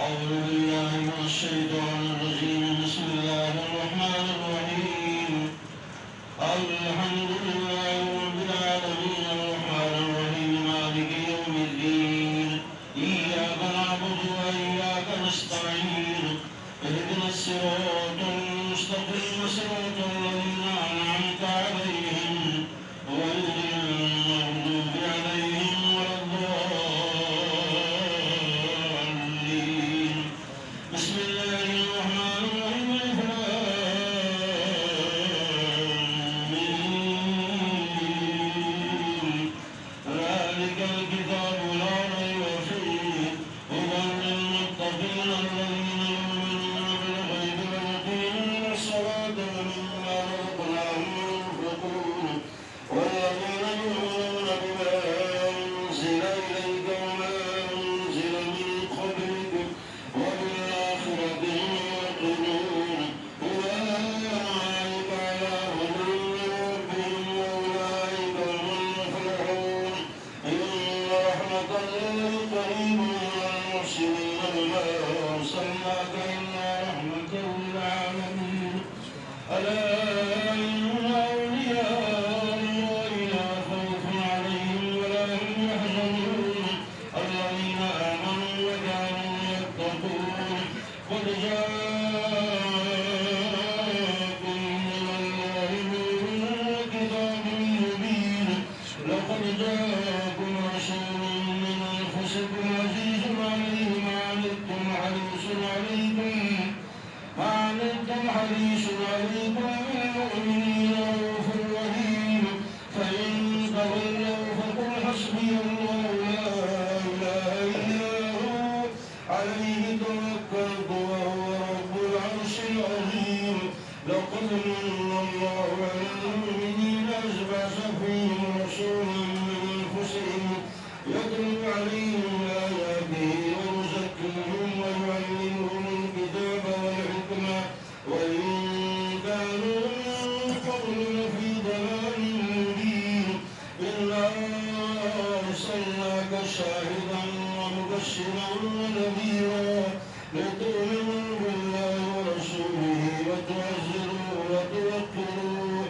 أعوذ بالله من الشيطان الرجيم. بسم الله الرحمن الرحيم. الحمد لله رب العالمين الرحمن الرحيم مالك يوم الدين. إياك نعبد وإياك نستعين. اهدنا الصراط المستقيم صراط الذين أنعمت عليهم غير المغضوب عليهم ولا الضالين. بسم الله الرحمن الرحيم. ذلك الكتاب لا ريب فيه هدى للمتقين الذين يؤمنون بالغيب ويقيمون الصلاة ومما رزقناهم ينفقون والذين يؤمنون بما أنزل إليك وما أنزل من قبلك وبالآخرة هم يوقنون أولئك على هدى من ربهم وأولئك هم المفلحون. إن رحمة الله قريب من المحسنين وما أرسلناك إلا رحمة للعالمين. ألا إن أولياء الله لا خوف عليهم ولا هم يحزنون الذين آمنوا وكانوا يتقون. قد جاءكم من الله نور وكتاب مبين. لقد جاءكم رسول من أنفسكم عزيز عليه ما عنتم حريص عليكم بالمؤمنين رءوف رحيم. فإن تولوا فقل حسبي الله لا إله إلا هو عليه توكلت وهو رب العرش العظيم. لقد من الله على المؤمنين إذ بعث فيهم رسولا من أنفسهم يتلو عليهم آياته ويزكيهم ويعلمهم الكتاب والحكمة وإن كانوا من قبل لفي ضلال مبين. إنا أرسلناك شاهدا ومبشرا ونذيرا لتؤمنوا بالله ورسوله وتعزروه وتوقروه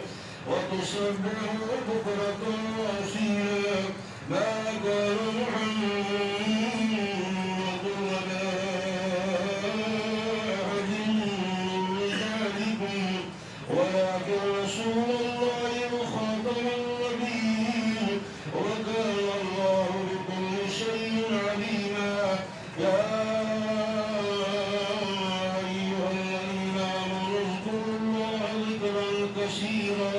وتسبحوه بكرة وأصيلا. ما كان محمد أبا أحد من رجالكم ولكن رسول الله وخاتم النبيين وكان الله بكل شيء عليما. يا أيها الذين آمنوا اذكروا الله ذكرا كثيرا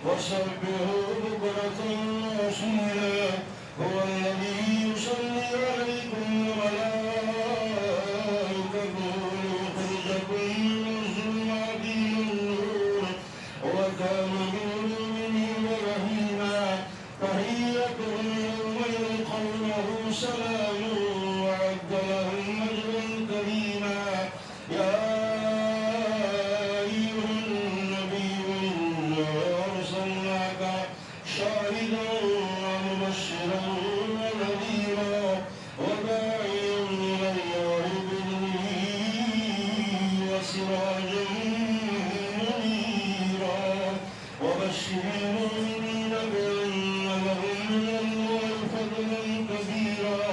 وسبحوه بكرة وأصيلا. هو الذي يصلي عليكم وملائكته ليخرجكم من الظلمات إلى النور وكان بالمؤمنين رحيما. تحيتهم يوم يلقونه سلام وأعد لهم أجرا كريما. يا أيها النبي إنا أرسلناك شاهدا ومبشرا ونذيرا وداعيا إلى الله بإذنه وسراجا منيرا. وبشر المؤمنين بأن لهم من الله فضلا كبيرا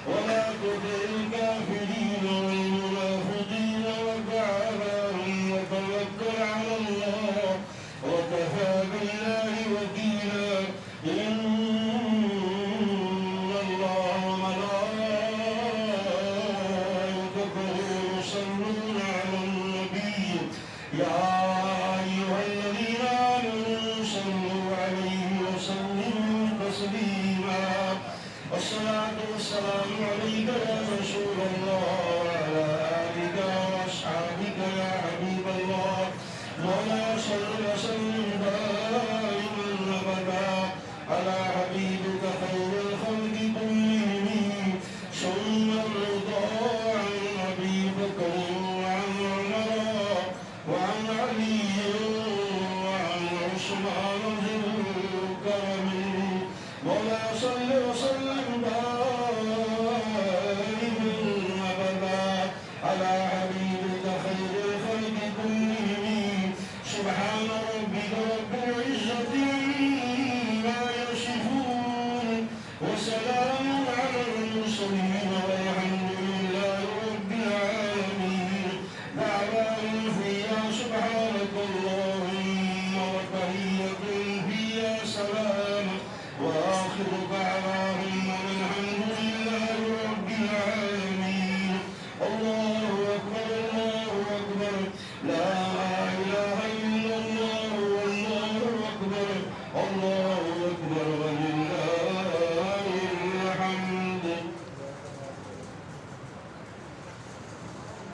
ولا تطع الكافرين والمنافقين ودع لهم وتوكل على الله وكفى بالله وكيلا. إن الله وملائكته يصلون على النبي. يا أيها الذين آمنوا صلوا عليه وسلموا تسليما. والصلاة والسلام عليك يا رسول الله وعلى آلك وأصحابك يا حبيب الله. ولا صل وسلم دائما أبدا على حبيبك خير الخلق كلهم. ثم الرضا عن أبي بكر وعن عمر وعن علي وعن عثمان ذي الكرم. ولا صل وسلم دائما أبدا ربك رب العزة عما يصفون وسلام على المرسلين